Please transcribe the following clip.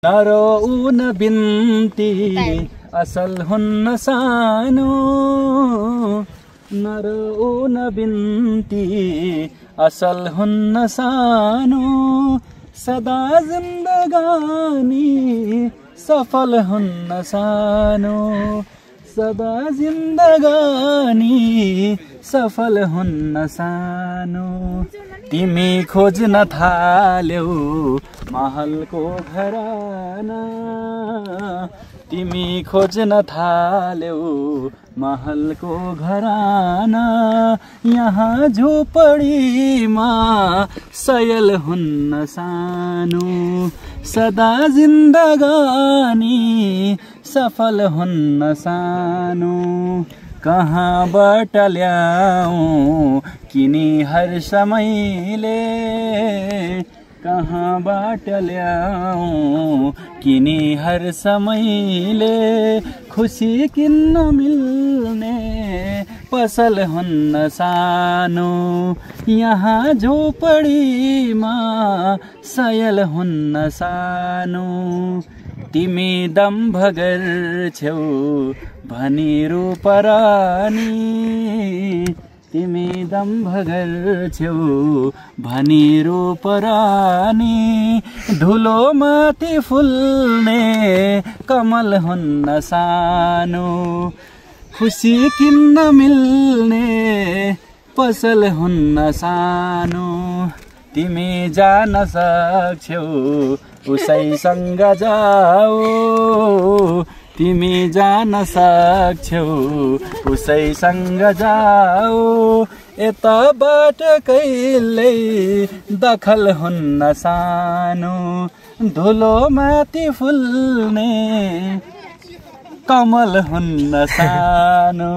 नरोउन बिन्ती असल हुन्न सानो नरोउन बिन्ती असल हुन्न सानो सदा जिन्दगानी सफल हुन्न सानो सदा जिन्दगानी सफल हुन्न सानो तिमी खोज्न थाल्यौ महलको घराना तिमी खोज्न थाल्यौ महलको घराना यहाँ झोपडीमा सयल हुन्न सानो सदा जिन्दगानी सफल हुन्न सानो कहाँबाट ल्याऊँ किनी हर समयले कहाँबाट ल्याऊँ किनी हर समयले खुसी किन्न मिल्ने पसल हुन्न सानो यहाँ झोपडीमा सयल हुन्न सानो तिमी दम्भ गर्छौ भनी रूपरानी तिमी दम्भ गर्छौ भनी रूपरानी धुलो माथि फुल्ने कमल हुन्न सानो खुसी किन्न मिल्ने पसल हुन्न सानो तिमी जान सक्छौ उसैसँग जाऊ तिमी जान सक्छौ उसैसँग जाऊ यताबाट कहिल्यै दखल हुन्न सानो धुलो माथि फुल्ने कमल हुन्न सानो।